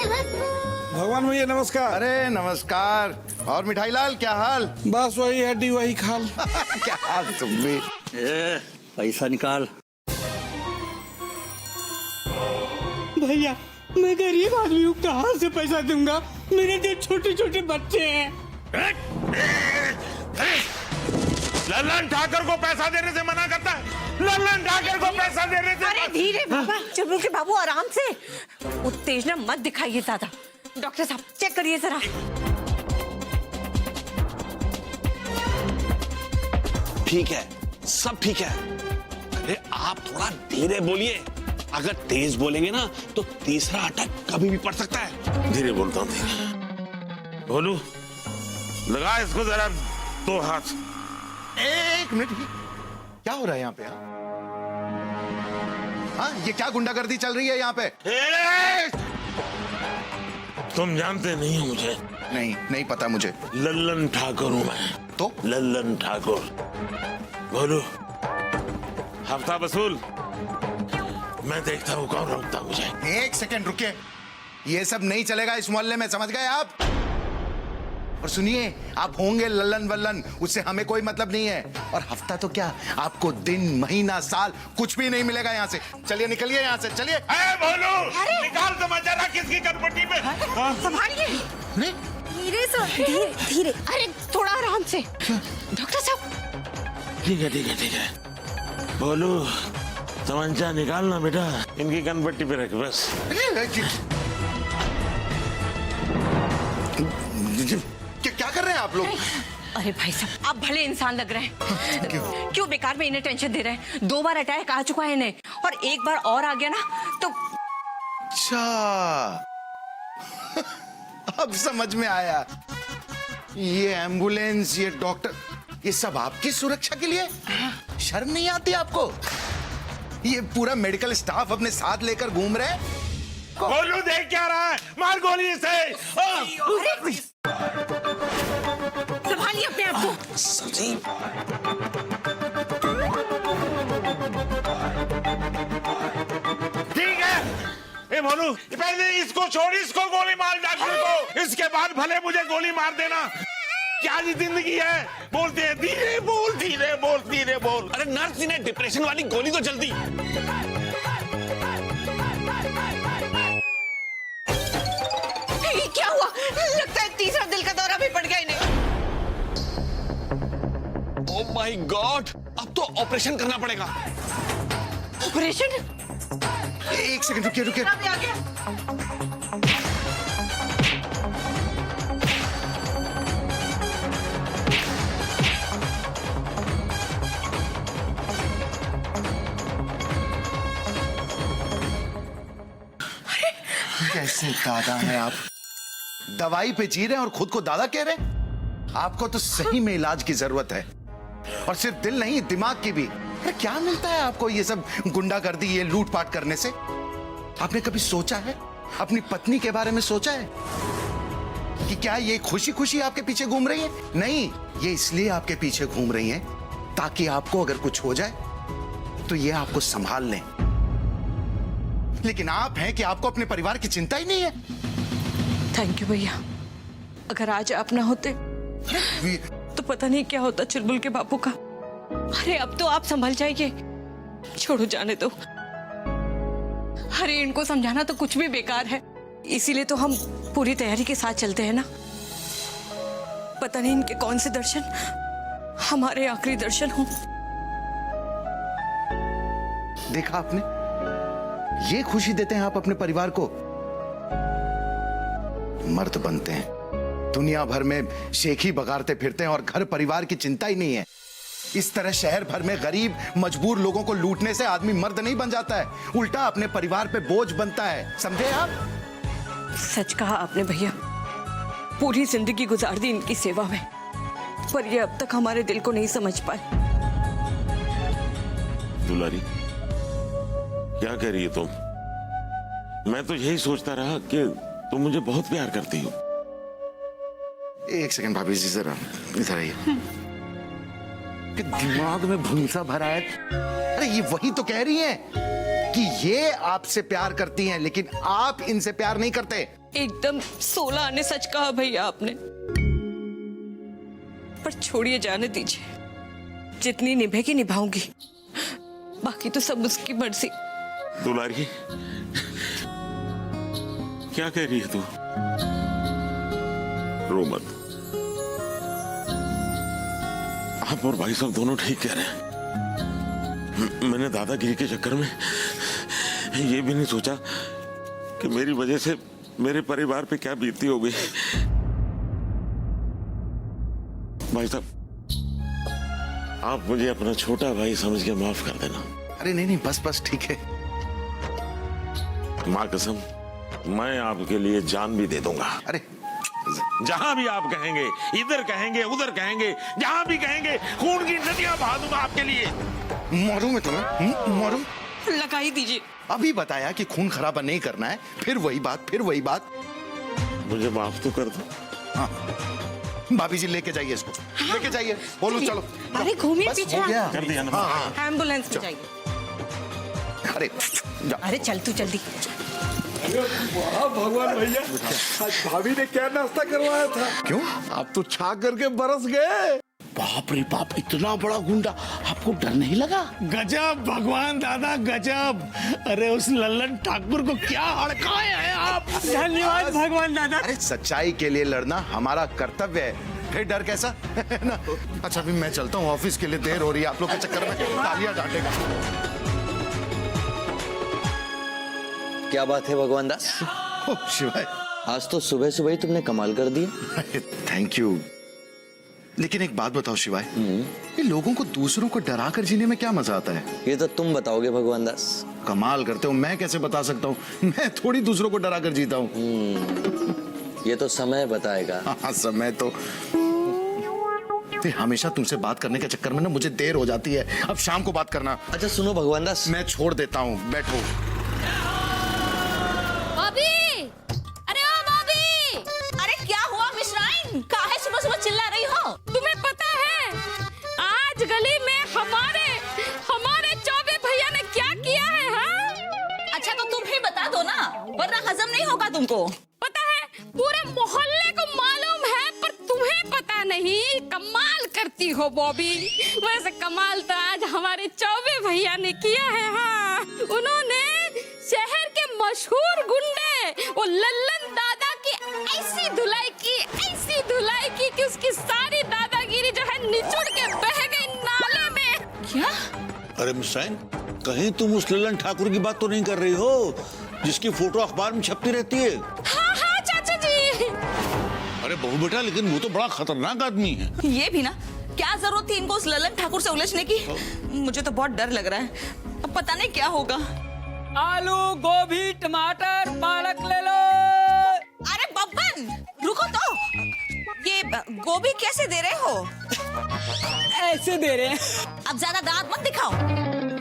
भगवान भैया नमस्कार। अरे नमस्कार। और मिठाई लाल क्या हाल? बस वही हड्डी वही खाल। क्या हाल तुम भी? पैसा निकाल। भैया मैं गरीब आदमी हूँ, कहाँ से पैसा दूंगा? मेरे जो छोटे छोटे बच्चे हैं। लल्लन ठाकर को पैसा देने से मना करता है। लल्लन ठाकर को पैसा देने से। अरे धीरे बाबा, चुलबुल के बाबू आराम से, उत्तेजना मत दिखाइए ज्यादा। डॉक्टर साहब चेक करिए जरा। ठीक है, सब ठीक है। अरे आप थोड़ा धीरे बोलिए, अगर तेज बोलेंगे ना तो तीसरा अटैक कभी भी पड़ सकता है। धीरे बोलता हूँ, धीरे। बोलू, लगा इसको जरा 2 हाथ। एक मिनट, क्या हो रहा है यहाँ पे? हाँ, ये क्या गुंडागर्दी चल रही है यहाँ पे? तुम जानते नहीं हो मुझे? नहीं पता मुझे। लल्लन ठाकुर हूँ मैं। तो लल्लन ठाकुर। बोलू, हफ्ता वसूल। मैं देखता हूँ कौन रोकता मुझे। एक सेकंड रुकिए, ये सब नहीं चलेगा इस मोहल्ले में, समझ गए आप? और सुनिए, आप होंगे लल्लन वल्लन, उससे हमें कोई मतलब नहीं है। और हफ्ता तो क्या, आपको दिन महीना साल कुछ भी नहीं मिलेगा यहाँ से। चलिए निकलिए यहाँ से, चलिए। बोलू, निकाल समाचार किसकी कनपट्टी में। संभालिए, धीरे से, धीरे धीरे। अरे थोड़ा आराम से डॉक्टर साहब। ठीक है ठीक है ठीक है। बोलू, तमंचा निकालना बेटा, इनकी कनपट्टी पे रख बस। क्या कर रहे हैं आप लोग? अरे भाई साहब, आप भले इंसान लग रहे हैं। क्यों बेकार में इन्हें टेंशन दे रहे हैं? 2 बार अटैक आ चुका है इन्हें, और एक बार और आ गया ना तो। अच्छा, अब समझ में आया। ये एम्बुलेंस, ये डॉक्टर, ये सब आपकी सुरक्षा के लिए? शर्म नहीं आती आपको? ये पूरा मेडिकल स्टाफ अपने साथ लेकर घूम रहे हैं। बोलू देख क्या रहा है, मार गोली से। संभालिए अपने आप को। ठीक है, ए बोलू, पहले इसको छोड़, इसको गोली मार डॉक्टर को, इसके बाद भले मुझे गोली मार देना। क्या जी जिंदगी है? बोलते हैं धीरे बोल, धीरे बोल, धीरे बोल। अरे नर्स ने डिप्रेशन वाली गोली तो जल्दी। क्या हुआ? लगता है तीसरा दिल का दौरा भी पड़ गया इन्हें। ओह माय गॉड, अब तो ऑपरेशन करना पड़ेगा। ऑपरेशन? एक सेकंड रुकिए रुकिए। आ गया। कैसे दादा हैं आप? दवाई पे जी रहे हैं और खुद को दादा कह रहे हैं? आपको तो सही में इलाज की जरूरत है, और सिर्फ दिल नहीं, दिमाग की भी। अरे क्या मिलता है आपको ये सब गुंडागर्दी, ये लूटपाट करने से? आपने कभी सोचा है, अपनी पत्नी के बारे में सोचा है कि क्या ये खुशी खुशी आपके पीछे घूम रही है? नहीं, ये इसलिए आपके पीछे घूम रही है ताकि आपको अगर कुछ हो जाए तो ये आपको संभाल लें। लेकिन आप हैं कि आपको अपने परिवार की चिंता ही नहीं है। थैंक यू भैया, अगर आज आप ना होते तो पता नहीं क्या होता चुलबुल के बापू का। अरे अब तो आप संभल जाइए, छोड़ो जाने दो। अरे इनको समझाना तो कुछ भी बेकार है, इसीलिए तो हम पूरी तैयारी के साथ चलते हैं ना। पता नहीं इनके कौन से दर्शन हमारे आखिरी दर्शन हों। देखा आपने, ये खुशी देते हैं आप अपने परिवार को। मर्द बनते हैं, दुनिया भर में शेखी बगाड़ते फिरते हैं और घर परिवार की चिंता ही नहीं है। इस तरह शहर भर में गरीब मजबूर लोगों को लूटने से आदमी मर्द नहीं बन जाता है, उल्टा अपने परिवार पे बोझ बनता है। समझे आप? सच कहा आपने भैया, पूरी जिंदगी गुजार दी इनकी सेवा में, पर ये अब तक हमारे दिल को नहीं समझ पाए। दुलारी, क्या कह रही है तुम? मैं तो यही सोचता रहा कि तुम मुझे बहुत प्यार करती हो। एक सेकंड भाभी जी, जरा इधर आइए। के दिमाग में भूसा भरा है। अरे ये वही तो कह रही हैं कि ये आपसे प्यार करती हैं, लेकिन आप इनसे प्यार नहीं करते। एकदम 16 आने सच कहा भैया आपने। पर छोड़िए, जाने दीजिए। जितनी निभेगी निभाऊंगी, बाकी तो सब उसकी मर्जी। दुलारी, क्या कह रही है तू? रो मत। आप और भाई साहब दोनों ठीक कह रहे हैं। मैंने दादागिरी के चक्कर में ये भी नहीं सोचा कि मेरी वजह से मेरे परिवार पे क्या बीती होगी। भाई साहब, आप मुझे अपना छोटा भाई समझ के माफ कर देना। अरे नहीं नहीं, बस बस ठीक है। माँ कसम, मैं आपके लिए जान भी दे दूंगा। अरे जहां भी आप कहेंगे, इधर कहेंगे, उधर कहेंगे, जहां भी कहेंगे, खून की नदियां बहा दूंगा आपके लिए। मारूं मैं तुम्हें? मारूं? लगा ही दीजिए। अभी बताया कि खून खराबा नहीं करना है, फिर वही बात, फिर वही बात। मुझे माफ तो कर दो। हाँ, भाभी जी लेके जाइए इसको, लेके जाइए। बोलो चलो। अरे घूमिए बस पीछे। हो गया। कर दिया ना। हाँ, एम्बुलेंस में जाइए। अरे जा। अरे चल तू जल्दी। भगवान भैया, आज भाभी ने क्या नाश्ता करवाया था? क्यों? आप तो छा करके बरस गए। बाप रे बाप, इतना बड़ा गुंडा, आपको डर नहीं लगा? गजब भगवान दादा, गजब। अरे उस लल्लन ठाकुर को क्या हड़काए हैं आप। धन्यवाद भगवान दादा। अरे सच्चाई के लिए लड़ना हमारा कर्तव्य है, फिर डर कैसा? ना। अच्छा अभी मैं चलता हूँ, ऑफिस के लिए देर हो रही है। आप लोग के चक्कर में तालियां डांटेगा। क्या बात है भगवान दास? ओह शिवाय, आज तो सुबह सुबह ही तुमने कमाल कर दिया। Thank you. लेकिन एक बात बताओ शिवाय, ये लोगों को दूसरों को डरा कर जीने में क्या मजा आता है? ये तो तुम बताओगे भगवान दास। कमाल करते हो, मैं कैसे बता सकता हूँ? मैं थोड़ी दूसरों को डरा कर जीता हूँ। ये तो समय बताएगा। हाँ, समय तो हमेशा तुमसे बात करने के चक्कर में ना मुझे देर हो जाती है। अब शाम को बात करना। अच्छा सुनो भगवान दास, मैं छोड़ देता हूँ, बैठो। भाभी! अरे ओ भाभी! अरे क्या हुआ मिश्राइन? काहे सुबह सुबह चिल्ला रही हो? तुम्हें पता है आज गली में हमारे चौबे भैया ने क्या किया है? हाँ? अच्छा तो तुम ही बता दो ना, वरना हजम नहीं होगा तुमको। पता है, पूरे मोहल्ले को मालूम है, पर तुम्हें पता नहीं। कमाल करती हो बॉबी। वैसे कमाल तो आज हमारे चौबे भैया ने किया है। हाँ, उन्होंने शहर के मशहूर गुंडे वो लल्लन दादा की ऐसी धुलाई की कि उसकी सारी दादागिरी जो है निचुड़ के बह गई नाले में। क्या? अरे मिस्राइन, कहीं तुम उस लल्लन ठाकुर की बात तो नहीं कर रही हो जिसकी फोटो अखबार में छपती रहती है? हाँ हाँ चाचा जी। अरे बहू बेटा, लेकिन वो तो बड़ा खतरनाक आदमी है। ये भी ना, क्या जरूरत थी इनको उस लल्लन ठाकुर से उलझने की? मुझे तो बहुत डर लग रहा है, अब पता नहीं क्या होगा। आलू, गोभी, टमाटर, पालक ले लो। अरे बब्बन, रुको तो। ये गोभी कैसे दे रहे हो? ऐसे दे रहे हैं। अब ज्यादा दांत मत दिखाओ।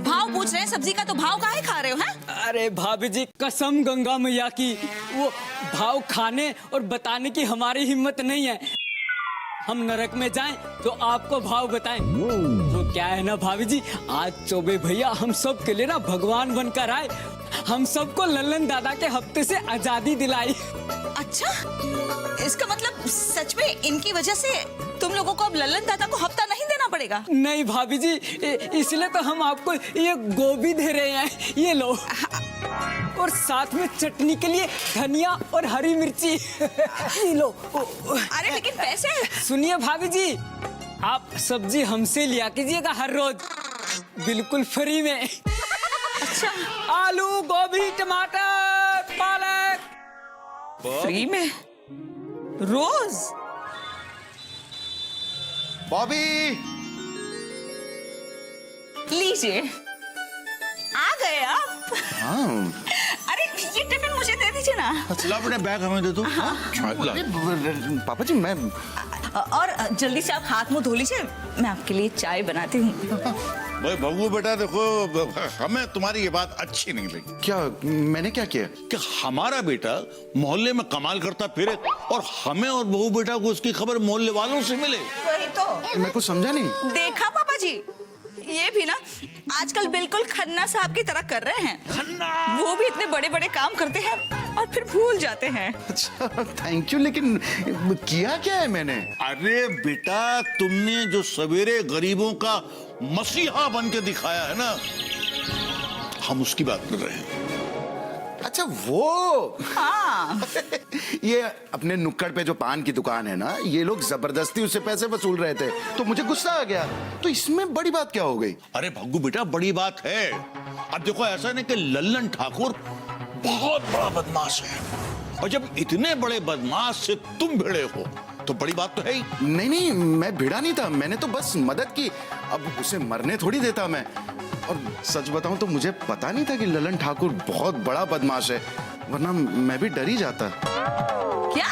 भाव पूछ रहे हैं सब्जी का, तो भाव काहे खा रहे हो? हैं? अरे भाभी जी, कसम गंगा मैया की, वो भाव खाने और बताने की हमारी हिम्मत नहीं है। हम नरक में जाएं तो आपको भाव बताएं। तो क्या है ना भाभी जी, आज चौबे भैया हम सब के लिए ना भगवान बनकर आए। हम सबको लल्लन दादा के हफ्ते से आजादी दिलाई। अच्छा, इसका मतलब सच में इनकी वजह से तुम लोगों को अब लल्लन दादा को हफ्ता नहीं देना पड़ेगा? नहीं भाभी जी, इसलिए तो हम आपको ये गोभी दे रहे हैं, ये लो। और साथ में चटनी के लिए धनिया और हरी मिर्ची ये लो। अरे लेकिन पैसे? सुनिए भाभी जी, आप सब्जी हमसे लिया कीजिएगा हर रोज, बिल्कुल फ्री में। अच्छा, आलू, गोभी, टमाटर, पालक फ्री में रोज? बॉबी, लीजिए, आ गए आप। हाँ। अरे ये टिफिन मुझे दे दीजिए ना। ला बेटा, बैग हमें दे दो। पापा जी मैं और जल्दी से आप हाथ मुंह धो लीजिए, मैं आपके लिए चाय बनाती हूँ। भाई बहू बेटा देखो, हमें तुम्हारी ये बात अच्छी नहीं लगी। क्या, मैंने क्या किया? कि हमारा बेटा मोहल्ले में कमाल करता फिरे और हमें और बहू बेटा को उसकी खबर मोहल्ले वालों से मिले। वही तो। मैं कुछ समझा नहीं। देखा पापा जी ये भी ना आजकल बिल्कुल खन्ना साहब की तरह कर रहे हैं। वो भी इतने बड़े बड़े काम करते हैं और फिर भूल जाते हैं। अच्छा थैंक यू, लेकिन किया क्या है मैंने? अरे बेटा, तुमने जो सवेरे गरीबों का मसीहा बन के दिखाया है ना, हम उसकी बात कर रहे हैं। अच्छा वो हाँ ये अपने नुक्कड़ पे जो पान की दुकान है ना, ये लोग जबरदस्ती उससे पैसे वसूल रहे थे, तो मुझे गुस्सा आ गया। तो इसमें बड़ी बात क्या हो गई? अरे भग्गू बेटा, बड़ी बात है। अब देखो, ऐसा नहीं कि लल्लन ठाकुर बहुत बड़ा बदमाश है, और जब इतने बड़े बदमाश से तुम भिड़े हो तो बड़ी बात तो है ही। नहीं नहीं, मैं भिड़ा नहीं था, मैंने तो बस मदद की। अब उसे मरने थोड़ी देता मैं। और सच बताऊं तो मुझे पता नहीं था कि ललन ठाकुर बहुत बड़ा बदमाश है, वरना मैं भी डर ही जाता। क्या?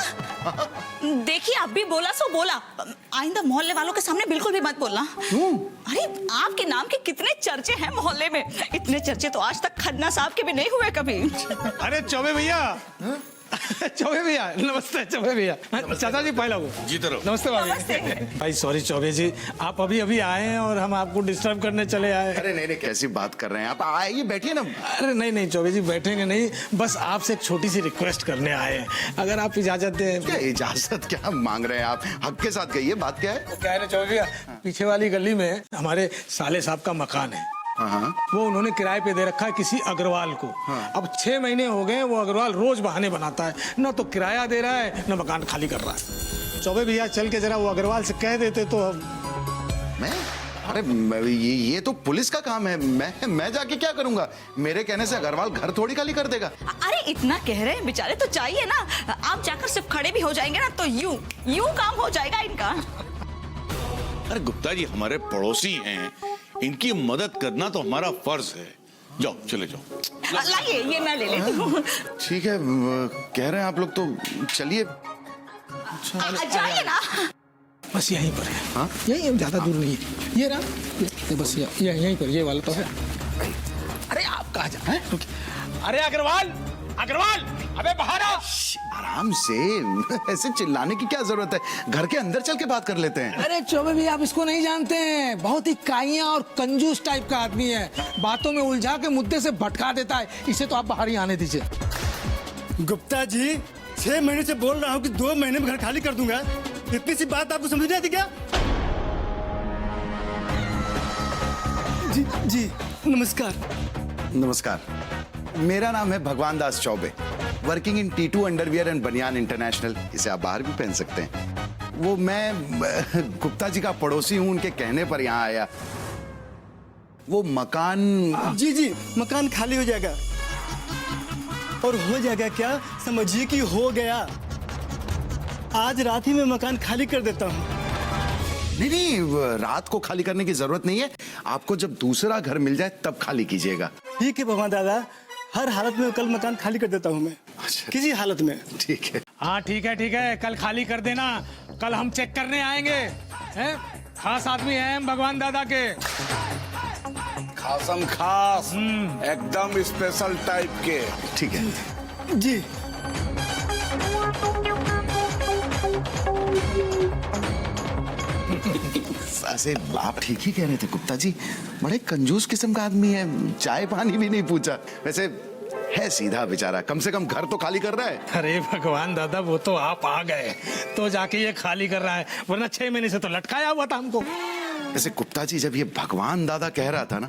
देखिए आप भी बोला सो बोला, आइंदा मोहल्ले वालों के सामने बिल्कुल भी मत बोलना। क्यों? अरे आपके नाम के कितने चर्चे हैं मोहल्ले में, इतने चर्चे तो आज तक खन्ना साहब के भी नहीं हुए कभी। अरे चौबे भैया, चौबे भैया नमस्ते। चौबे भैया, चाचा जी पहला वो जीते रहो। नमस्ते भाभी। भाई सॉरी चौबे जी, आप अभी अभी आए हैं और हम आपको डिस्टर्ब करने चले आए। अरे नहीं नहीं, कैसी बात कर रहे हैं आप, आइए बैठिए ना। अरे नहीं नहीं चौबे जी, बैठेंगे नहीं, बस आपसे एक छोटी सी रिक्वेस्ट करने आए हैं, अगर आप इजाजत दें। क्या इजाजत क्या मांग रहे हैं आप? हक के साथ कहिए, बात क्या है? क्या है ना चौबे भैया, पीछे वाली गली में हमारे साले साहब का मकान है। हाँ। वो उन्होंने किराए पे दे रखा है किसी अग्रवाल को। अब 6 महीने हो गए, वो अग्रवाल रोज बहाने बनाता है, न तो किराया दे रहा है न मकान खाली कर रहा है। चौबे भैया चल के जरा वो अग्रवाल से कह देते तो। मैं? अरे ये तो पुलिस का काम है, मैं जाके क्या करूंगा? मेरे कहने से अग्रवाल घर थोड़ी खाली कर देगा। अरे इतना कह रहे हैं बेचारे तो चाहिए ना, आप जाकर सिर्फ खड़े भी हो जाएंगे ना तो यूं काम हो जाएगा इनका। अरे गुप्ता जी हमारे पड़ोसी हैं, इनकी मदद करना तो हमारा फर्ज है। जाओ, चले जाओ। लाइए ये मैं ले लेती हूँ। ठीक है, कह रहे हैं आप लोग तो चलिए। जाइए ना। बस यहीं पर है। हाँ? यहीं, ज्यादा दूर नहीं है। ये रहा, ये बस यहीं पर, ये वाला तो है। अरे आप कहाँ जा रहे हैं? अरे अग्रवाल, अग्रवाल, अबे बाहर आओ। आराम से, ऐसे चिल्लाने की क्या जरूरत है? घर के अंदर चल के बात कर लेते हैं। अरे चौबे भी आप इसको नहीं जानते हैं, बहुत ही काइया और कंजूस टाइप का आदमी है, बातों में उलझा के मुद्दे से भटका देता है। इसे तो आप बाहर ही आने दीजिए। गुप्ता जी 6 महीने से बोल रहा हूँ कि 2 महीने में घर खाली कर दूंगा, इतनी सी बात आपको समझ नहीं आती क्या? जी जी नमस्कार। नमस्कार, मेरा नाम है Bhagwan Das Chaube, working in T2 underwear and Baniyan international. इसे आप बाहर भी पहन सकते हैं। वो मैं गुप्ता जी का पड़ोसी हूँ, उनके कहने पर यहाँ आया। वो मकान। जी जी मकान खाली हो जाएगा, और हो जाएगा क्या, समझिए कि हो गया। आज रात ही मैं मकान खाली कर देता हूँ। नहीं नहीं, रात को खाली करने की जरूरत नहीं है, आपको जब दूसरा घर मिल जाए तब खाली कीजिएगा। ठीक है भगवान दादा, हर हालत में कल मकान खाली कर देता हूँ मैं। अच्छा। किसी हालत में। ठीक है। हाँ ठीक है, कल खाली कर देना, कल हम चेक करने आएंगे। हैं? खास आदमी हैं हम भगवान दादा के। खासम खास, एकदम स्पेशल टाइप के। ठीक है जी। ऐसे आप ठीक ही कह रहे थे गुप्ता जी, बड़े कंजूस किस्म का आदमी है, चाय पानी भी नहीं पूछा। वैसे है सीधा बेचारा, कम से कम घर तो खाली कर रहा है। अरे भगवान दादा, वो तो आप आ गए तो जाके ये खाली कर रहा है, वरना 6 महीने से तो लटकाया हुआ था हमको। वैसे गुप्ता जी, जब ये भगवान दादा कह रहा था ना,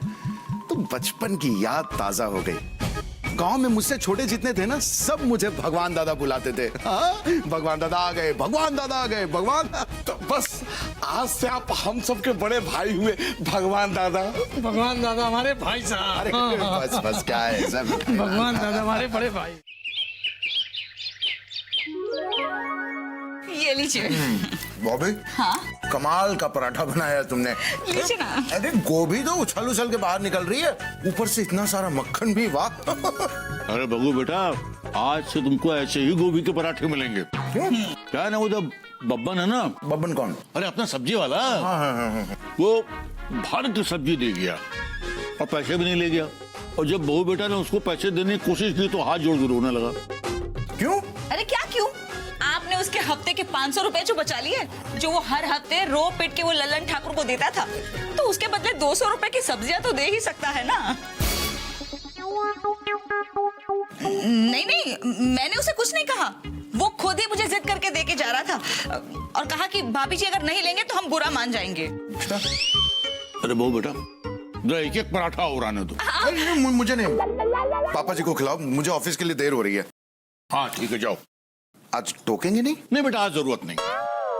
तो बचपन की याद ताजा हो गई। गांव में मुझसे छोटे जितने थे ना, सब मुझे भगवान दादा बुलाते थे। हाँ? भगवान दादा आ गए, भगवान दादा आ गए, भगवान। तो बस आज से आप हम सबके बड़े भाई हुए, भगवान दादा। भगवान दादा हमारे भाई साहब। अरे बस बस, क्या है सब। भगवान दादा हमारे बड़े भाई। ये लीजिए। बॉबी, हाँ कमाल का पराठा बनाया तुमने। लीजिए ना। अरे गोभी तो उछल उछल के बाहर निकल रही है, ऊपर से इतना सारा मक्खन भी, वाह। अरे बगू बेटा, आज से तुमको ऐसे ही गोभी के पराठे मिलेंगे। क्यों? क्या है ना, वो जब बब्बन है ना। बब्बन कौन? अरे अपना सब्जी वाला। हाँ। वो भारी की सब्जी दे गया और पैसे भी नहीं ले गया, और जब बहू बेटा ने उसको पैसे देने की कोशिश की तो हाथ जोड़ के रोने लगा। क्यों? अरे क्या क्यों? आपने उसके हफ्ते के 500 रुपए जो बचा लिए, जो वो हर हफ्ते रो पिट के वो लल्लन ठाकुर को देता था, तो उसके बदले 200 रुपए की सब्जियां तो दे ही सकता है ना। नहीं नहीं, मैंने उसे कुछ नहीं कहा, वो खुद ही मुझे जिद करके दे के जा रहा था और कहा कि भाभी जी अगर नहीं लेंगे तो हम बुरा मान जाएंगे। अरे बहू बेटा, जरा एक एक पराठा और आने दो। नहीं, मुझे नहीं, पापा जी को खिलाओ, मुझे ऑफिस के लिए देर हो रही है। हाँ ठीक है, जाओ। आज टोकेंगे नहीं? नहीं बेटा, आज जरूरत नहीं,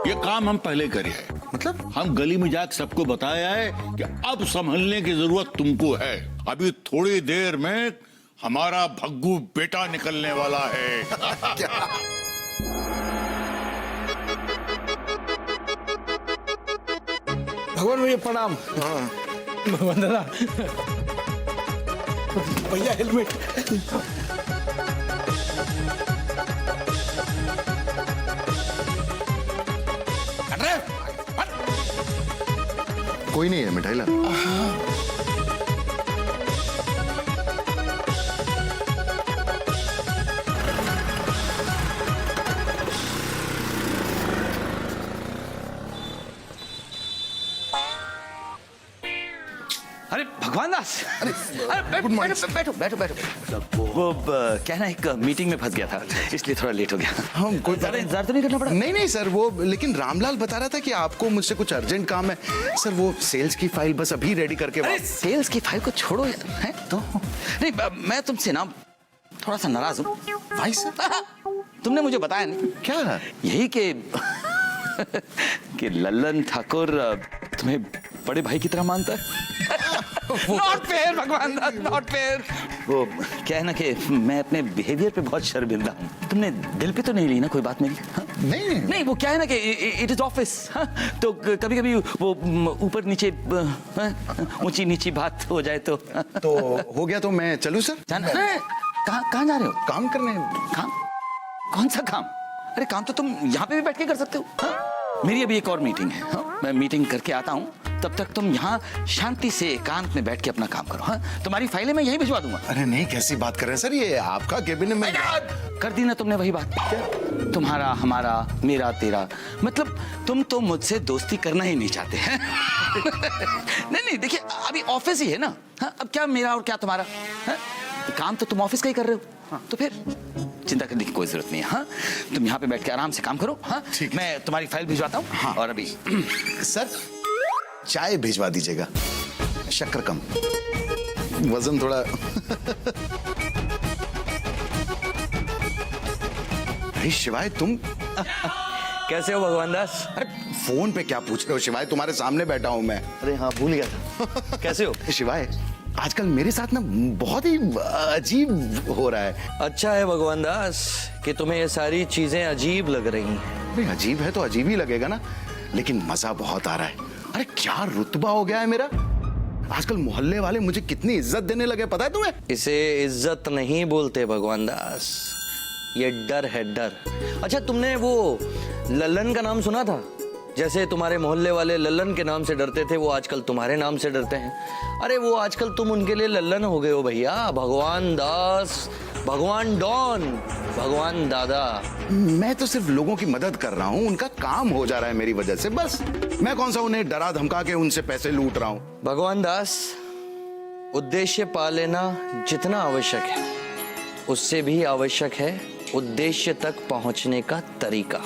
ये काम हम पहले करे हैं। मतलब हम गली में जाकर सबको बताया है कि अब संभलने की जरूरत तुमको है। अभी थोड़ी देर में हमारा भग्गू बेटा निकलने वाला है। भगवान भैया प्रणाम। भगवान दादा, भैया हेलमेट। कोई नहीं है, मिठाई ला। अरे भगवान दास, अरे बैठो बैठो बैठो बैठो। वो क्या है ना, एक मीटिंग में फंस गया था, इसलिए थोड़ा लेट हो गया। हम कोई ज्यादा इंतजार तो नहीं करना पड़ा? नहीं नहीं सर, वो लेकिन रामलाल बता रहा था कि आपको मुझसे कुछ अर्जेंट काम है। सर वो सेल्स की फाइल बस अभी रेडी करके। अरे सेल्स की फाइल को छोड़ो यार, हैं तो नहीं, मैं तुमसे ना थोड़ा सा नाराज हूँ। भाई सर, तुमने मुझे बताया नहीं क्या? यही कि लल्लन ठाकुर तुम्हें बड़े भाई की तरह मानता है। नॉट फेयर भगवान दास, नॉट फेयर। वो क्या है ना कि मैं अपने बिहेवियर पे बहुत शर्मिंदा हूँ। तुमने दिल पे तो नहीं ली ना कोई बात मेरी? नहीं नहीं, वो क्या है ना कि इट इज ऑफिस, तो कभी कभी वो ऊपर नीचे ऊंची नीची बात हो जाए तो हो गया तो मैं चलूं सर? जाना? कहाँ जा रहे हो? काम करने। काम? कौन सा काम? अरे काम तो तुम यहाँ पे भी बैठ के कर सकते हो। हाँ? मेरी अभी एक और मीटिंग है। हाँ? मैं मीटिंग करके आता हूँ, तब तक तुम यहाँ शांति से एकांत में बैठ के अपना काम करो। हाँ? तुम्हारी फाइलें मैं यहीं भिजवा दूंगा। अरे नहीं, कैसी बात कर रहे हैं सर, ये आपका केबिन में। कर दी ना तुमने वही बात। तुम्हारा हमारा, मेरा तेरा, मतलब तुम तो मुझसे दोस्ती करना ही नहीं चाहते हैं। नहीं नहीं, देखिए अभी ऑफिस ही है ना। हाँ? अब क्या मेरा और क्या तुम्हारा? हाँ? काम तो तुम ऑफिस का ही कर रहे हो। हाँ? तो फिर चिंता करने की कोई जरूरत नहीं है। हाँ? तुम यहाँ पे बैठ के आराम से काम करो। हाँ? मैं तुम्हारी फाइल भिजवाता हूँ। हाँ? और अभी सर चाय भिजवा दीजिएगा, शक्कर कम, वजन थोड़ा। अरे शिवाय तुम कैसे हो भगवान दास? अरे फोन पे क्या पूछ रहे हो शिवाय, तुम्हारे सामने बैठा हूं मैं। अरे हाँ, भूल गया था। कैसे हो शिवाय? आजकल मेरे साथ ना बहुत ही अजीब हो रहा है। अच्छा है भगवान दास कि तुम्हें ये सारी चीजें अजीब लग रही हैं। अरे अजीब है तो अजीब ही लगेगा ना, लेकिन मजा बहुत आ रहा है। अरे क्या रुतबा हो गया है मेरा, आजकल मोहल्ले वाले मुझे कितनी इज्जत देने लगे, पता है तुम्हें? इसे इज्जत नहीं बोलते भगवान दास, ये डर है, डर। अच्छा, तुमने वो लल्लन का नाम सुना था? जैसे तुम्हारे मोहल्ले वाले लल्लन के नाम से डरते थे, वो आजकल तुम्हारे नाम से डरते हैं। अरे वो आजकल तुम उनके लिए लल्लन हो गए हो भैया। भगवान दास, भगवान डॉन, भगवान दादा। मैं तो सिर्फ लोगों की मदद कर रहा हूँ, उनका काम हो जा रहा है मेरी वजह से, बस। मैं कौन सा उन्हें डरा धमका के उनसे पैसे लूट रहा हूँ? भगवान दास, उद्देश्य पा लेना जितना आवश्यक है, उससे भी आवश्यक है उद्देश्य तक पहुंचने का तरीका।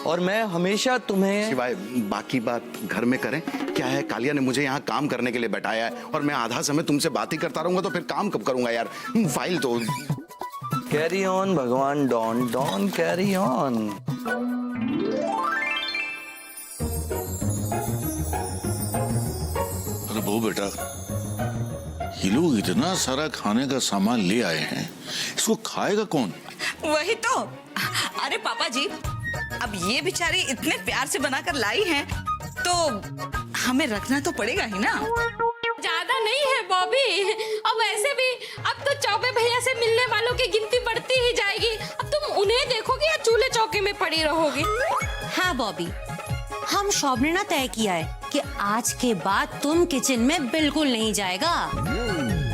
और मैं हमेशा तुम्हें शिवाय बाकी बात घर में करें। क्या है, कालिया ने मुझे यहाँ काम करने के लिए बैठाया है और मैं आधा समय तुमसे बात ही करता रहूंगा तो फिर काम कब करूंगा यार? फाइल तो। कैरी ऑन भगवान डॉन, डॉन कैरी ऑन। अरे बहू बेटा, ये लोग इतना सारा खाने का सामान ले आए हैं, इसको खाएगा कौन? वही तो। अरे पापा जी, अब ये बेचारी इतने प्यार से बनाकर लाई हैं, तो हमें रखना तो पड़ेगा ही ना। ज्यादा नहीं है बॉबी, अब वैसे भी अब तो चौबे भैया से मिलने वालों की गिनती बढ़ती ही जाएगी। अब तुम उन्हें देखोगी या चूल्हे चौके में पड़ी रहोगी? हाँ बॉबी, हम शॉप ने ना तय किया है कि आज के बाद तुम किचन में बिल्कुल नहीं जाएगा।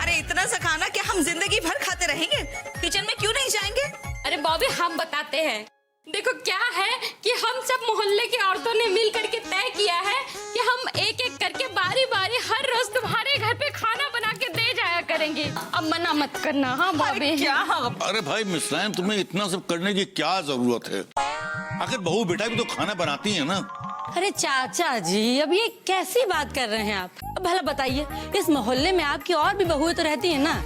अरे इतना सा खाना क्या हम जिंदगी भर खाते रहेंगे? किचन में क्यों नहीं जाएंगे? अरे बॉबी, हम बताते हैं, देखो क्या है कि हम सब मोहल्ले की औरतों ने मिल करके तय किया है कि हम एक एक करके बारी बारी हर रोज तुम्हारे घर पे खाना बना के दे जाया करेंगे। अब मना मत करना। हाँ बॉबी। क्या? अरे भाई मिसलाइन, तुम्हें इतना सब करने की क्या जरूरत है? आखिर बहू बेटा भी तो खाना बनाती है ना। अरे चाचा जी, अब ये कैसी बात कर रहे हैं आप? अब भला बताइए, इस मोहल्ले में आपकी और भी बहुएं तो रहती हैं ना?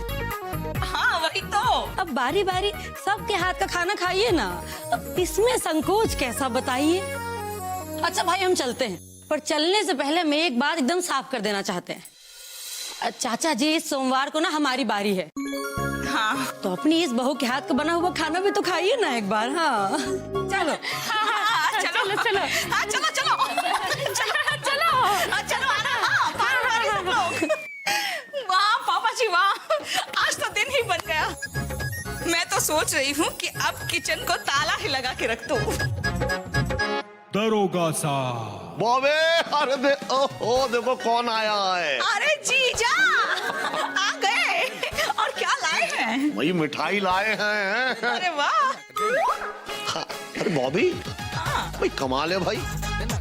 हाँ वही तो। अब बारी बारी सबके हाथ का खाना खाइए ना। अब इसमें संकोच कैसा, बताइए। अच्छा भाई, हम चलते हैं, पर चलने से पहले मैं एक बात एकदम साफ कर देना चाहते हैं। चाचा जी, इस सोमवार को ना हमारी बारी है। हाँ तो अपनी इस बहू के हाथ का बना हुआ खाना भी तो खाइए ना एक बार। हाँ चलो। हाँ, चलो चलो। हाँ चलो चलो चलो चलो। हाँ चलो आना। हाँ बारी सब लोग। वाह पापा जी वाह, आज तो दिन ही बन गया। मैं तो सोच रही हूँ कि अब किचन को ताला ही लगा के रख दूं। दरोगा साहब। बॉबे, अरे ओहो, देखो कौन आया है। अरे जीजा आ गए। और क्या लाए हैं? वही मिठाई लाए हैं। अरे वाह। अरे बॉबी, भाई कमाल है भाई।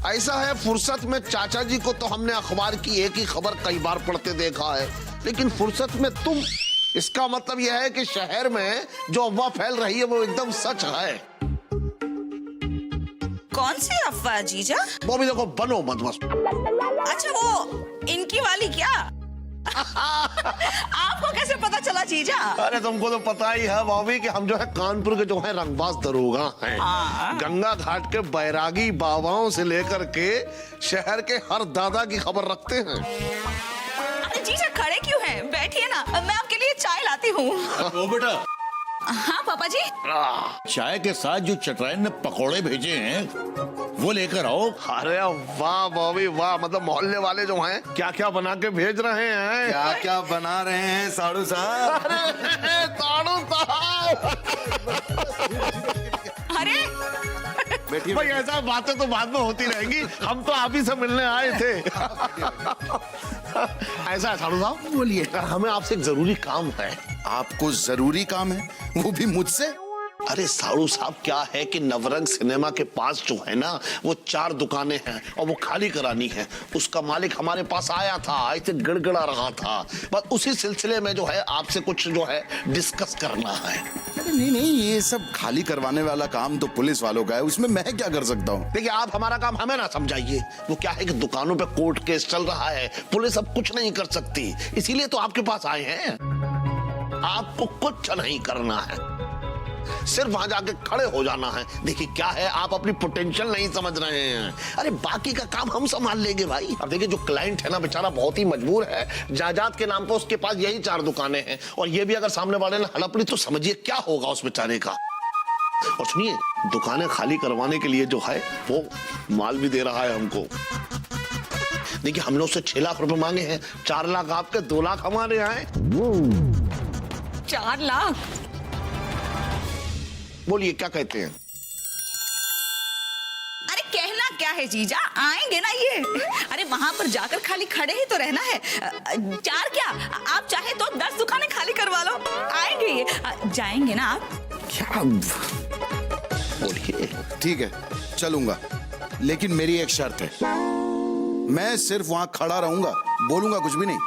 ऐसा है, फुर्सत में चाचा जी को तो हमने अखबार की एक ही खबर कई बार पढ़ते देखा है, लेकिन फुर्सत में तुम, इसका मतलब यह है कि शहर में जो अफवाह फैल रही है वो एकदम सच है। कौन सी अफवाह जीजा? बॉबी देखो, बनो मत बस। अच्छा वो इनकी वाली क्या? आपको कैसे पता चला जीजा? अरे तुमको तो पता ही है बॉबी कि हम जो है कानपुर के जो है रंगबाज दरोगा हैं। गंगा घाट के बैरागी बाबाओं से लेकर के शहर के हर दादा की खबर रखते हैं। अरे जीजा खड़े क्यों हैं? बैठिए ना, मैं आपके लिए चाय लाती हूँ। ओ बेटा, हाँ पापा जी। चाय के साथ जो चटराइन ने पकोड़े भेजे हैं वो लेकर आओ। अरे वाह बॉबी वाह, मतलब मोहल्ले वाले जो हैं क्या क्या बना के भेज रहे हैं। क्या क्या बना रहे हैं साड़ू साहब? अरे साड़ू साहब, अरे बैठिए। भाई ऐसा बातें तो बाद में होती रहेंगी, हम तो आप ही से मिलने आए थे। ऐसा है साड़ू साहब, बोलिए। हमें आपसे एक जरूरी काम है। आपको जरूरी काम है, वो भी मुझसे? अरे साड़ू साहब, क्या है कि नवरंग सिनेमा के पास जो है ना, वो 4 दुकानें हैं और वो खाली करानी है। उसका मालिक हमारे पास आया था, ऐसे गड़गड़ा रहा था, बस उसी सिलसिले में जो है आपसे कुछ जो है डिस्कस करना है। अरे नहीं नहीं, ये सब खाली करवाने वाला काम तो पुलिस वालों का है, उसमें मैं क्या कर सकता हूँ? देखिए, आप हमारा काम हमें ना समझाइए। वो क्या है कि दुकानों पे कोर्ट केस चल रहा है, पुलिस अब कुछ नहीं कर सकती, इसीलिए तो आपके पास आए हैं। आपको कुछ नहीं करना है, सिर्फ वहां जाके खड़े हो जाना है। देखिए क्या है, आप अपनी पोटेंशियल नहीं समझ रहे हैं। अरे बाकी का काम हम संभाल लेंगे भाई। अब देखिए, जो क्लाइंट है ना बेचारा बहुत ही मजबूर है, जायदाद के नाम पर उसके पास यही 4 दुकानें हैं, और ये भी अगर सामने वाले ने हड़प तो समझिए क्या होगा उस बेचारे का। और सुनिए, दुकानें खाली करवाने के लिए जो है वो माल भी दे रहा है हमको। देखिए, हमने उससे 6 लाख रुपए मांगे हैं, 4 लाख आपके, 2 लाख हमारे आए। 4 लाख? बोलिए क्या कहते हैं? अरे कहना क्या है जीजा, आएंगे ना ये। अरे वहां पर जाकर खाली खड़े ही तो रहना है। 4 क्या, आप चाहे तो 10 दुकानें खाली करवा लो, आएंगे ये। जाएंगे ना आप? क्या बोलिए। ठीक है, चलूंगा, लेकिन मेरी एक शर्त है, मैं सिर्फ वहां खड़ा रहूंगा, बोलूंगा कुछ भी नहीं।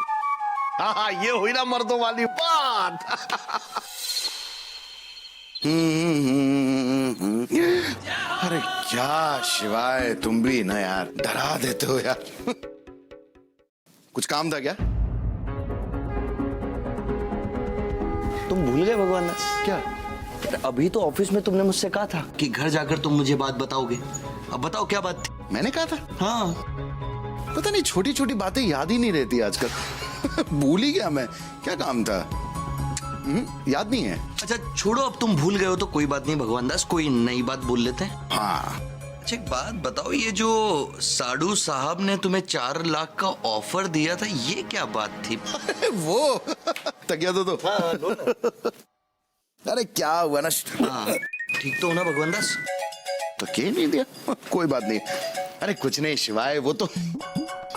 हाँ, ये हुई ना मर्दों वाली बात। अरे क्या शिवाय, तुम भी ना यार, डरा देते हो यार। कुछ काम था क्या? तुम भूल गए भगवान दास? क्या? अभी तो ऑफिस में तुमने मुझसे कहा था कि घर जाकर तुम मुझे बात बताओगे। अब बताओ क्या बात थी? मैंने कहा था? हाँ। पता नहीं, छोटी छोटी बातें याद ही नहीं रहती आजकल। भूल ही गया मैं, क्या काम था? याद नहीं है। अच्छा छोड़ो, अब तुम भूल गए हो तो कोई बात नहीं भगवान दास, कोई नई बात बोल लेते हैं। हाँ। अच्छा एक बात बताओ, ये जो साडू साहब ने तुम्हें 4 लाख का ऑफर दिया था, ये क्या बात थी? वो तकिया दो। अरे क्या हुआ ना? हाँ, ठीक तो हो ना भगवान दास? तो क्या नहीं दिया, कोई बात नहीं। अरे कुछ नहीं शिवाय, वो तो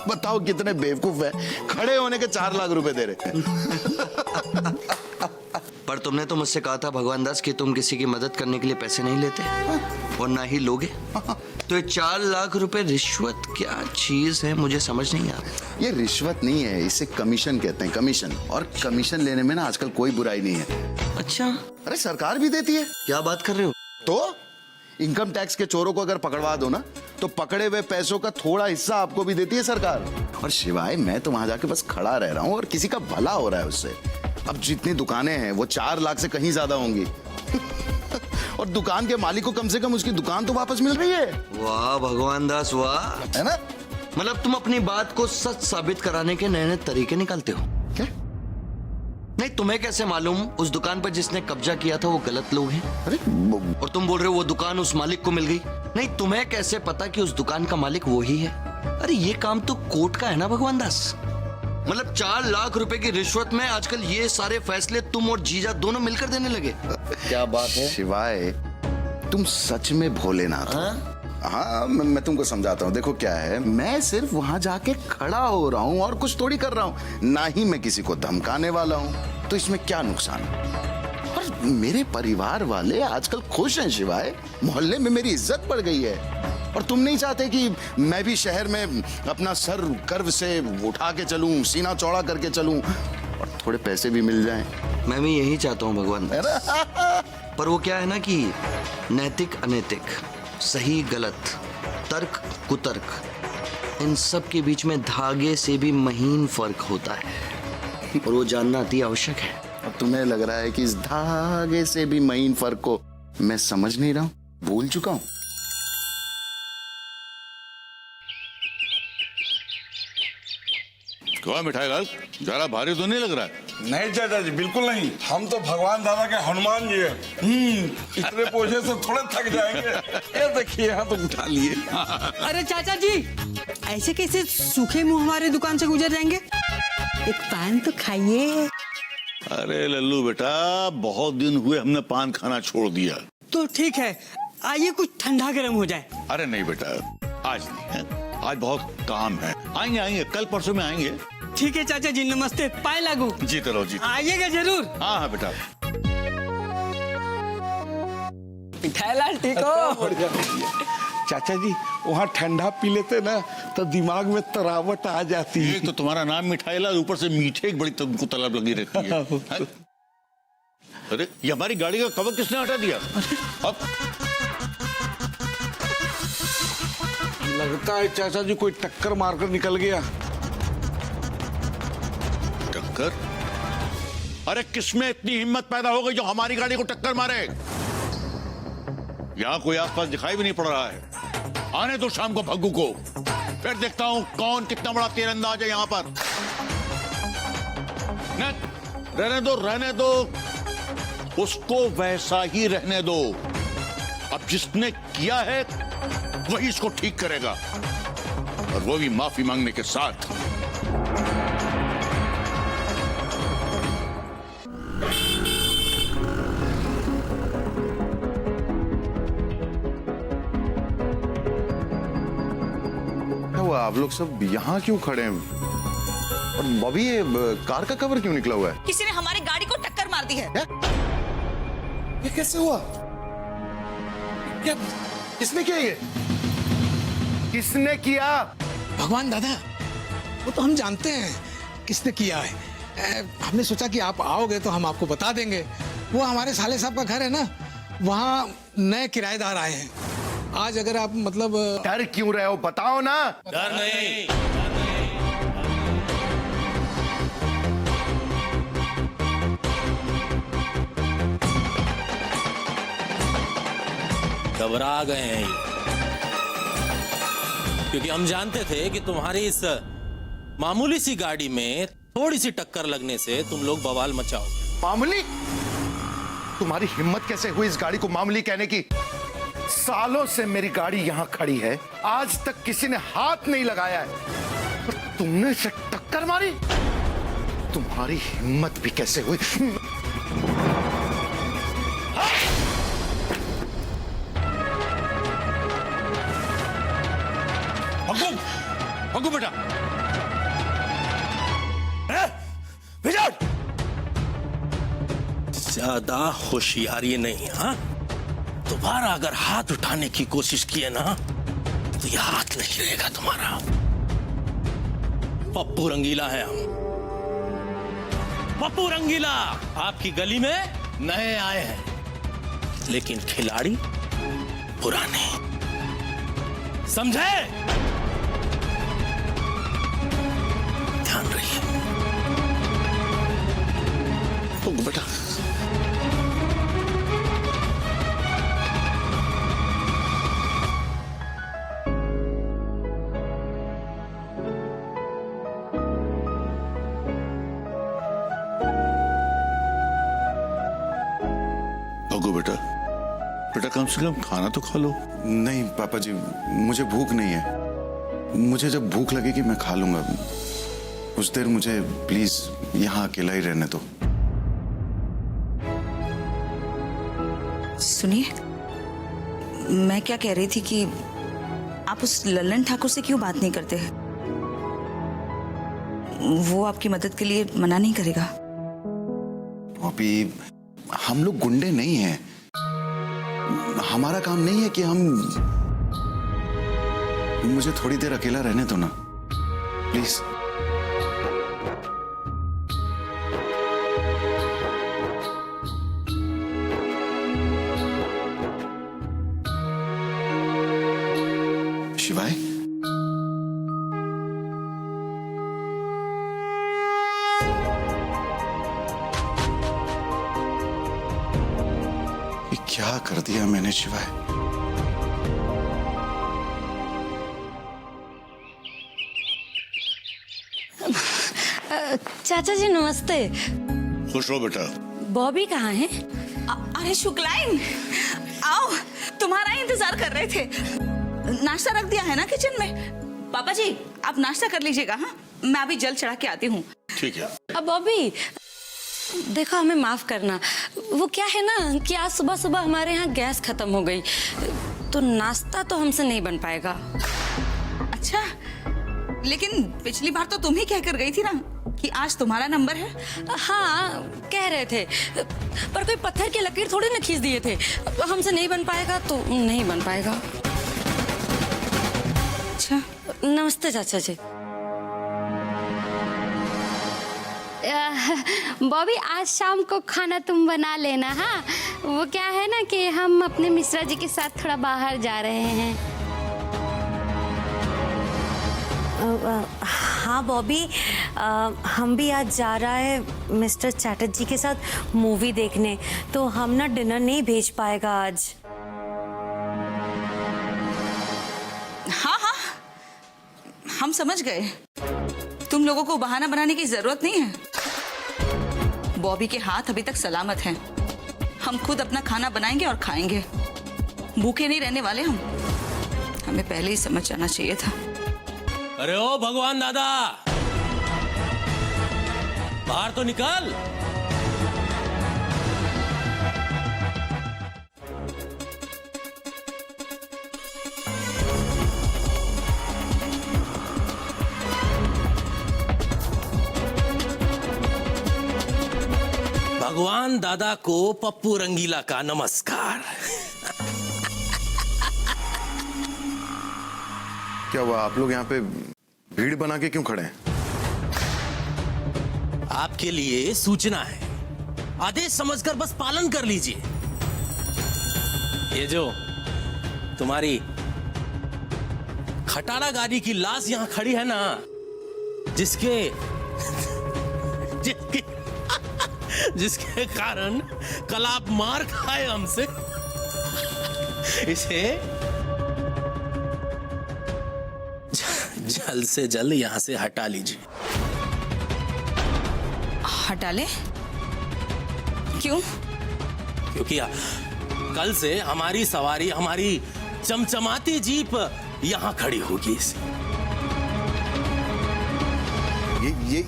बताओ कितने बेवकूफ है, खड़े होने के 4 लाख रुपए दे रहे। पर तुमने तो मुझसे कहा था भगवान दास कि तुम किसी की मदद करने के लिए पैसे नहीं लेते और ना ही लोगे। तो ये 4 लाख रुपए रिश्वत क्या चीज है, मुझे समझ नहीं आ रहा। ये रिश्वत नहीं है, इसे कमीशन कहते हैं, कमीशन। और कमीशन लेने में ना आजकल कोई बुराई नहीं है। अच्छा, अरे सरकार भी देती है। क्या बात कर रहे हो? तो इनकम टैक्स के चोरों को अगर पकड़वा दो ना, तो पकड़े हुए पैसों का थोड़ा हिस्सा आपको भी देती है सरकार। और शिवाय मैं तो वहां जाके बस खड़ा रह रहा हूँ और किसी का भला हो रहा है उससे। अब जितनी दुकानें हैं वो 4 लाख से कहीं ज्यादा होंगी। और दुकान के मालिक को कम से कम उसकी दुकान तो वापस मिल रही है। वाह भगवान दास वाह, है ना? मतलब तुम अपनी बात को सच साबित कराने के नए नए तरीके निकालते हो। क्या? नहीं, तुम्हें कैसे मालूम उस दुकान पर जिसने कब्जा किया था वो गलत लोग हैं? अरे और तुम बोल रहे हो वो दुकान उस मालिक को मिल गई। नहीं, तुम्हें कैसे पता कि उस दुकान का मालिक वो ही है? अरे ये काम तो कोर्ट का है ना भगवान दास। मतलब 4 लाख रुपए की रिश्वत में आजकल ये सारे फैसले तुम और जीजा दोनों मिलकर देने लगे। क्या बात है शिवाय, तुम सच में भोलेनाथ हो। हाँ, मैं तुमको समझाता हूँ। देखो क्या है, मैं सिर्फ वहां जाके खड़ा हो रहा हूँ और कुछ थोड़ी कर रहा हूँ। ना ही मैं किसी को धमकाने वाला हूँ, तो इसमें क्या नुकसान है? और मेरे परिवार वाले आजकल खुश हैं शिवाय। मोहल्ले में मेरी इज्जत बढ़ गई है। और तुम नहीं चाहते कि मैं भी शहर में अपना सर गर्व से उठा के चलूं, सीना चौड़ा करके चलूं और थोड़े पैसे भी मिल जाएं। मैं भी यही चाहता हूँ भगवान दास। पर वो क्या है ना कि नैतिक अनैतिक, सही गलत, तर्क कुतर्क, इन सब के बीच में धागे से भी महीन फर्क होता है और वो जानना अति आवश्यक है। अब तुम्हें लग रहा है कि इस धागे से भी महीन फर्क को मैं समझ नहीं रहा हूँ, भूल चुका हूँ। क्या मिठाई लाल, जरा भारी तो नहीं लग रहा है? नहीं चाचा जी, बिल्कुल नहीं। हम तो भगवान दादा के हनुमान जी हैं। इतने पोछे से थोड़े थक जाएंगे। ये देखिए यहाँ तो उठा लिए। अरे चाचा जी, ऐसे कैसे सूखे मुंह हमारे दुकान से गुजर जाएंगे? एक पान तो खाइए। अरे लल्लू बेटा, बहुत दिन हुए हमने पान खाना छोड़ दिया। तो ठीक है, आइए कुछ ठंडा गर्म हो जाए। अरे नहीं बेटा, आज नहीं है, आज बहुत काम है। आएंगे आएंगे, कल परसों में आएंगे। ठीक है चाचा जी, नमस्ते, पाए लागू। जीते रहो, जीते। आइएगा जरूर। हाँ हाँ बेटा। मिठाई लाल ठीक हो? चाचा जी, वहाँ ठंडा पी लेते ना तो दिमाग में तरावट आ जाती है। एक तो तुम्हारा नाम मिठाई लाल, ऊपर से मीठे की बड़ी तुमको तलब लगी रहती है। हैं? अरे ये हमारी गाड़ी का कवर किसने हटा दिया? अब लगता है चाचा जी कोई टक्कर मारकर निकल गया। टक्कर? अरे किसमें इतनी हिम्मत पैदा हो गई जो हमारी गाड़ी को टक्कर मारे? यहाँ कोई आसपास दिखाई भी नहीं पड़ रहा है। आने दो शाम को भग्गू को, फिर देखता हूं कौन कितना बड़ा तीरंदाज है यहाँ पर। रहने दो, रहने दो, उसको वैसा ही रहने दो। अब जिसने किया है वही इसको ठीक करेगा, और वो भी माफी मांगने के साथ। वो आप लोग सब यहाँ क्यों खड़े हैं? और बॉबी, ये कार का कवर क्यों निकला हुआ है? किसी ने हमारी गाड़ी को टक्कर मार दी है। ये कैसे हुआ? क्या किसने किया? ये किसने किया? भगवान दादा, वो तो हम जानते हैं किसने किया है। हमने सोचा कि आप आओगे तो हम आपको बता देंगे। वो हमारे साले साहब का घर है ना, वहाँ नए किराएदार आए हैं। आज अगर आप मतलब डर क्यों रहे हो, बताओ ना। डर नहीं, घबरा गए हैं क्योंकि हम जानते थे कि तुम्हारी इस मामूली सी गाड़ी में थोड़ी सी टक्कर लगने से तुम लोग बवाल मचाओगे। मामूली? तुम्हारी हिम्मत कैसे हुई इस गाड़ी को मामूली कहने की? सालों से मेरी गाड़ी यहाँ खड़ी है, आज तक किसी ने हाथ नहीं लगाया है, और तुमने इसे टक्कर मारी? तुम्हारी हिम्मत भी कैसे हुई? भग्गू बेटा, ज्यादा होशियारी नहीं। हाँ, दोबारा अगर हाथ उठाने की कोशिश किए ना तो यह हाथ नहीं रहेगा तुम्हारा। पप्पू रंगीला है हम, पप्पू रंगीला। आपकी गली में नए आए हैं लेकिन खिलाड़ी पुराने, समझे? ध्यान रखिए। बेटा भगो बेटा, बेटा कम से कम खाना तो खा लो। नहीं पापा जी, मुझे भूख नहीं है। मुझे जब भूख लगेगी मैं खा लूंगा। कुछ देर मुझे प्लीज यहाँ अकेला ही रहने दो। सुनिए, मैं क्या कह रही थी कि आप उस लल्लन ठाकुर से क्यों बात नहीं करते? वो आपकी मदद के लिए मना नहीं करेगा। अभी हम लोग गुंडे नहीं हैं। हमारा काम नहीं है कि हम। मुझे थोड़ी देर अकेला रहने दो ना प्लीज। शिवाय, ये क्या कर दिया मैंने शिवाय? चाचा जी नमस्ते। खुश रहो बेटा। बॉबी कहाँ है? अरे शुक्लाइन, आओ, तुम्हारा इंतजार कर रहे थे। नाश्ता रख दिया है ना किचन में। पापा जी आप नाश्ता कर लीजिएगा। हाँ, मैं अभी जल चढ़ा के आती हूँ। ठीक है। अब बॉबी देखो, हमें माफ करना। वो क्या है ना कि आज सुबह सुबह हमारे यहाँ गैस खत्म हो गई, तो नाश्ता तो हमसे नहीं बन पाएगा। अच्छा, लेकिन पिछली बार तो तुम ही कहकर गई थी ना कि आज तुम्हारा नंबर है। हाँ कह रहे थे, पर कोई पत्थर की लकीर थोड़ी ना खींच दिए थे। हमसे नहीं बन पाएगा तो नहीं बन पाएगा। अच्छा, नमस्ते चाचा जी। बॉबी आज शाम को खाना तुम बना लेना। हाँ, वो क्या है ना कि हम अपने मिश्रा जी के साथ थोड़ा बाहर जा रहे हैं। हाँ बॉबी, हम भी आज जा रहा है मिस्टर चैटर्जी के साथ मूवी देखने, तो हम ना डिनर नहीं भेज पाएगा आज। हाँ हाँ, हम समझ गए। तुम लोगों को बहाना बनाने की जरूरत नहीं है। बॉबी के हाथ अभी तक सलामत हैं। हम खुद अपना खाना बनाएंगे और खाएंगे। भूखे नहीं रहने वाले हम। हमें पहले ही समझ जाना चाहिए था। अरे ओ भगवान दादा, बाहर तो निकल। भगवान दादा को पप्पू रंगीला का नमस्कार। क्या हुआ, आप लोग यहाँ पे भीड़ बना के क्यों खड़े हैं? आपके लिए सूचना है, आदेश समझकर बस पालन कर लीजिए। ये जो तुम्हारी खटारा गाड़ी की लाश यहां खड़ी है ना, जिसके कारण कल आप मार खाए हमसे, इसे जल्द से जल्द यहां से हटा लीजिए। हटा ले? क्यों? क्योंकि कल से हमारी सवारी, हमारी चमचमाती जीप यहां खड़ी होगी।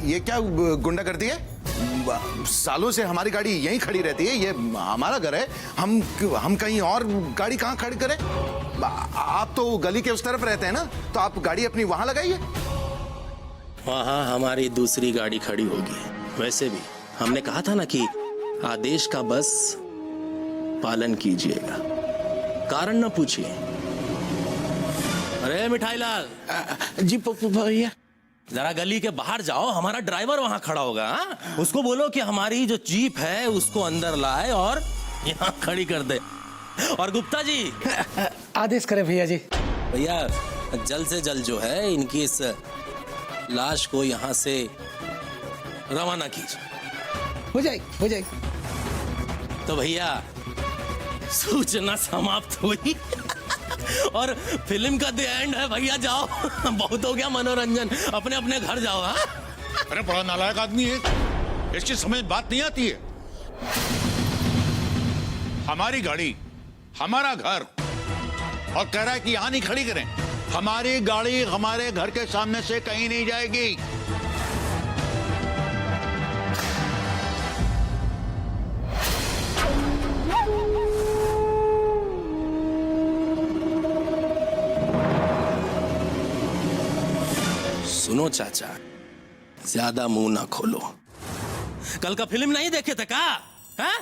ये क्या गुंडागर्दी है? सालों से हमारी गाड़ी यहीं खड़ी रहती है। ये हमारा घर है। हम कहीं और गाड़ी कहाँ खड़ी करें? आप तो गली के उस तरफ रहते हैं ना, तो आप गाड़ी अपनी वहां लगाइए। वहां हमारी दूसरी गाड़ी खड़ी होगी। वैसे भी हमने कहा था ना कि आदेश का बस पालन कीजिएगा, कारण न पूछिए। अरे मिठाई लाल। जी पप्पू भैया। जरा गली के बाहर जाओ, हमारा ड्राइवर वहां खड़ा होगा। हाँ? उसको बोलो कि हमारी जो जीप है उसको अंदर लाए और यहाँ खड़ी कर दे। और गुप्ता जी आदेश करें भैया जी। भैया जल्द से जल्द जो है इनकी इस लाश को यहाँ से रवाना कीजिए। हो जाएगी। तो भैया सूचना समाप्त हुई और फिल्म का द एंड है भैया। जाओ, बहुत हो गया मनोरंजन, अपने अपने घर जाओ। हाँ? अरे बड़ा नालायक आदमी है, इसकी समझ बात नहीं आती है। हमारी गाड़ी, हमारा घर, और कह रहा है कि यहां नहीं खड़ी करें। हमारी गाड़ी हमारे घर के सामने से कहीं नहीं जाएगी। सुनो चाचा, ज्यादा मुंह ना खोलो। कल का फिल्म नहीं देखे थे का? है?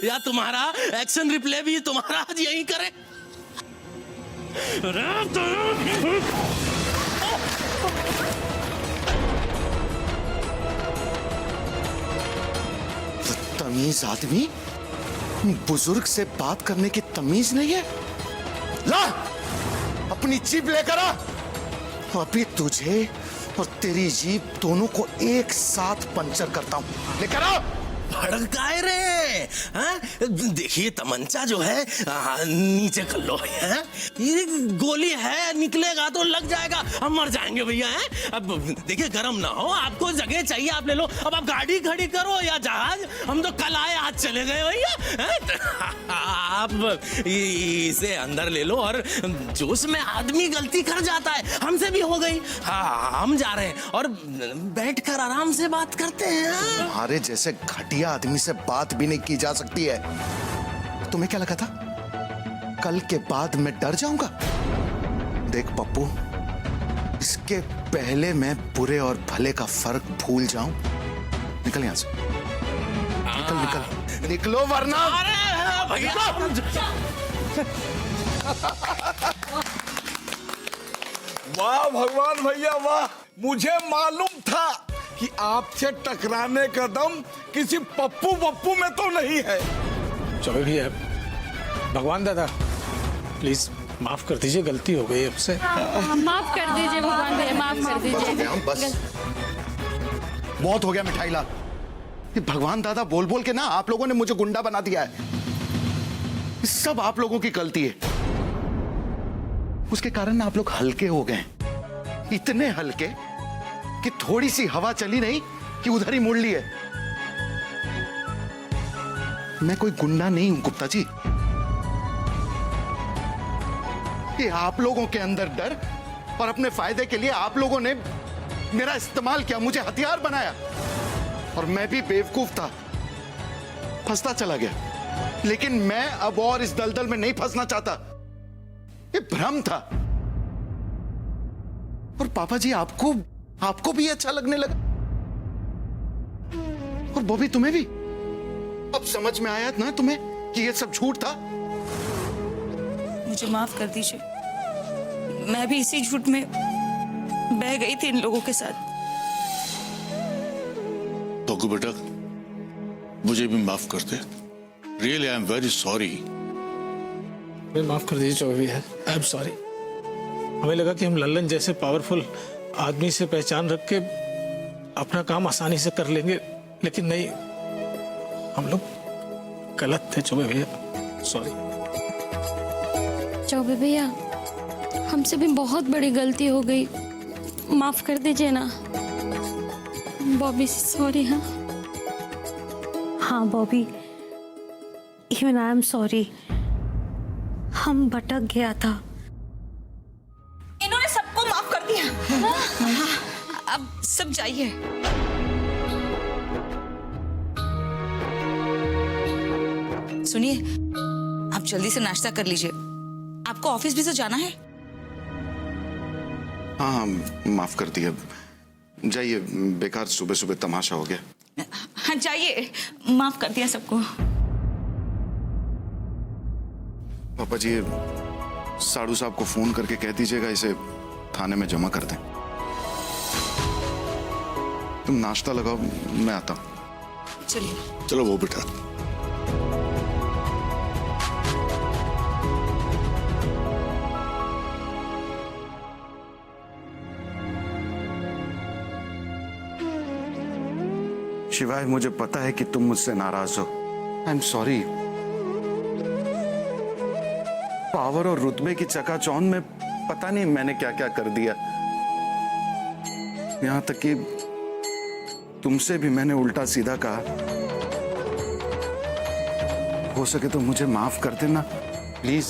या तुम्हारा एक्शन रिप्ले भी तुम्हारा आज यही करे? तमीज आदमी, बुजुर्ग से बात करने की तमीज नहीं है। ला अपनी जीप लेकर आ। अभी तुझे और तेरी जीप दोनों को एक साथ पंचर करता हूं। लेकर आ। भड़काए रे। देखिए तमंचा जो है नीचे कर लो। है? ये गोली है, निकलेगा तो लग जाएगा, हम मर जाएंगे भैया। अब देखिए गरम ना हो, आपको जगह चाहिए आप ले लो। अब आप गाड़ी खड़ी करो या जहाज, हम तो कल आए आज चले गए भैया। आप इसे अंदर ले लो। और जोश में आदमी गलती कर जाता है, हमसे भी हो गई। हाँ हम जा रहे हैं और बैठकर आराम से बात करते हैं। तुम्हारे जैसे घटिया आदमी से बात भी नहीं की जा सकती है। तुम्हें क्या लगा था कल के बाद मैं डर जाऊंगा? देख पप्पू, इसके पहले मैं बुरे और भले का फर्क भूल जाऊं। निकल यहां से। निकल निकलो वरना। भैया वाह भगवान भैया वाह, मुझे मालूम था कि आपसे टकराने का दम किसी पप्पू वप्पू में तो नहीं है। चलो भैया, भगवान दादा प्लीज माफ कर दीजिए, गलती हो गई हमसे। माफ कर दीजिए भगवान भैया, माफ कर दीजिए। बस बहुत हो गया मिठाई लाल। ये भगवान दादा बोल बोल के ना आप लोगों ने मुझे गुंडा बना दिया है। सब आप लोगों की गलती है। उसके कारण आप लोग हल्के हो गए, इतने हल्के कि थोड़ी सी हवा चली नहीं कि उधर ही मुड़ लिए। मैं कोई गुंडा नहीं हूं गुप्ता जी। ये आप लोगों के अंदर डर और अपने फायदे के लिए आप लोगों ने मेरा इस्तेमाल किया, मुझे हथियार बनाया। और मैं भी बेवकूफ था, फंसता चला गया। लेकिन मैं अब और इस दलदल में नहीं फंसना चाहता। ये भ्रम था। और पापा जी आपको भी अच्छा लगने लगा, और बॉबी तुम्हें भी। अब समझ में आया ना तुम्हें कि ये सब झूठ था। मुझे माफ कर दीजिए, मैं भी इसी झूठ में बह गई थी इन लोगों के साथ। तो बेटा मुझे भी माफ कर दे। Really I am very sorry. माफ कर दीजिए चौबे भैया, आई एम सॉरी। हमें लगा कि हम लल्लन जैसे पावरफुल आदमी से पहचान रख के अपना काम आसानी से कर लेंगे, लेकिन नहीं, हम लोग गलत थे चौबे भैया, सॉरी। चौबे भैया हमसे भी बहुत बड़ी गलती हो गई, माफ कर दीजिए ना। बॉबी सॉरी। हाँ Bobby, even I am sorry. हम भटक गया था। इन्होंने सबको माफ कर दिया। अब सब जाइए। सुनिए, आप जल्दी से नाश्ता कर लीजिए, आपको ऑफिस भी तो जाना है। हाँ माफ कर दिया, जाइए, बेकार सुबह सुबह तमाशा हो गया। हाँ जाइए, माफ कर दिया सबको। पापा जी, साड़ू साहब को फोन करके कह दीजिएगा इसे थाने में जमा कर दें। तुम नाश्ता लगाओ, मैं आता हूं। चलिए। चलो वो बेटा। शिवाय, मुझे पता है कि तुम मुझसे नाराज हो। I am sorry. पावर और रुतबे की चकाचौंध में पता नहीं मैंने क्या क्या कर दिया। यहां तक कि तुमसे भी मैंने उल्टा सीधा कहा। हो सके तो मुझे माफ कर देना प्लीज।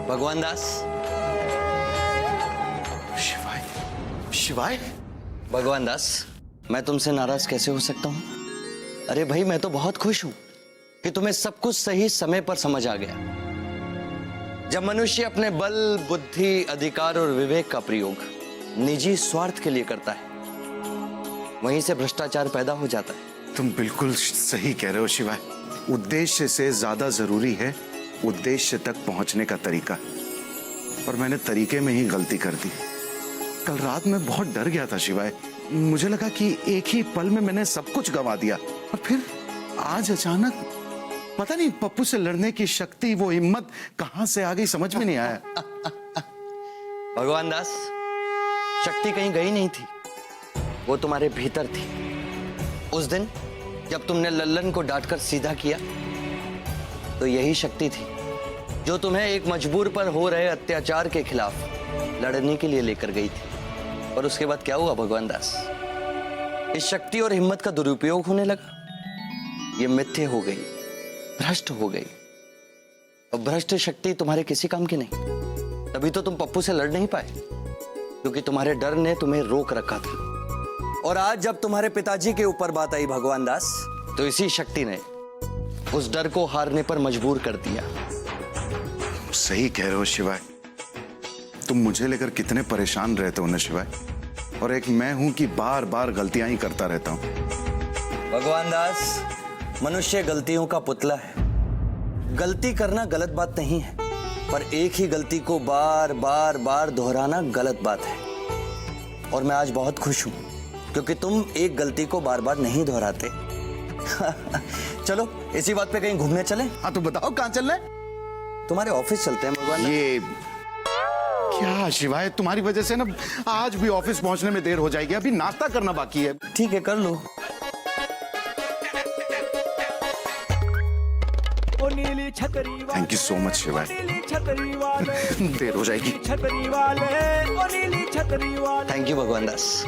भगवान दास। शिवाय। भगवान दास, मैं तुमसे नाराज कैसे हो सकता हूं? अरे भाई, मैं तो बहुत खुश हूं कि तुम्हें सब कुछ सही समय पर समझ आ गया। जब मनुष्य अपने बल, बुद्धि, अधिकार और विवेक का प्रयोग निजी स्वार्थ के लिए करता है, वहीं से भ्रष्टाचार पैदा हो जाता है। तुम बिल्कुल सही कह रहे हो शिवाय। उद्देश्य से ज्यादा जरूरी है उद्देश्य तक पहुंचने का तरीका। और मैंने तरीके में ही गलती कर दी। कल रात में बहुत डर गया था शिवाय। मुझे लगा कि एक ही पल में मैंने सब कुछ गंवा दिया। और फिर आज अचानक पता नहीं पप्पू से लड़ने की शक्ति, वो हिम्मत कहां से आ गई, समझ में नहीं आया। भगवान दास, शक्ति कहीं गई नहीं थी, वो तुम्हारे भीतर थी। उस दिन जब तुमने लल्लन को डांटकर सीधा किया, तो यही शक्ति थी जो तुम्हें एक मजबूर पर हो रहे अत्याचार के खिलाफ लड़ने के लिए लेकर गई थी। और उसके बाद क्या हुआ भगवान दास? इस शक्ति और हिम्मत का दुरुपयोग होने लगा। ये मिथ्य हो गई, भ्रष्ट हो गई। और भ्रष्ट शक्ति तुम्हारे किसी काम की नहीं। तभी तो तुम पप्पू से लड़ नहीं पाए, क्योंकि तुम्हारे डर ने तुम्हें रोक रखा था। और आज जब तुम्हारे पिताजी के ऊपर बात आई भगवान दास, तो इसी शक्ति ने उस डर को हारने पर मजबूर कर दिया। सही कह रहे हो शिवाय। तुम मुझे लेकर कितने परेशान रहते हो ना शिवाय। और एक मैं हूं कि बार बार गलतियां ही करता रहता हूं। भगवान दास, मनुष्य गलतियों का पुतला है। गलती करना गलत बात नहीं है, पर एक ही गलती को बार बार बार दोहराना गलत बात है। और मैं आज बहुत खुश हूं क्योंकि तुम एक गलती को बार बार नहीं दोहराते। चलो इसी बात पे कहीं घूमने चलें? हाँ तो बताओ कहां चल रहे? तुम्हारे ऑफिस चलते हैं भगवान। ये क्या शिवाय, तुम्हारी वजह से ना आज भी ऑफिस पहुंचने में देर हो जाएगी। अभी नाश्ता करना बाकी है। ठीक है, कर लो। थैंक यू सो मच शिवाय। देर हो जाएगी। थैंक यू भगवान दास।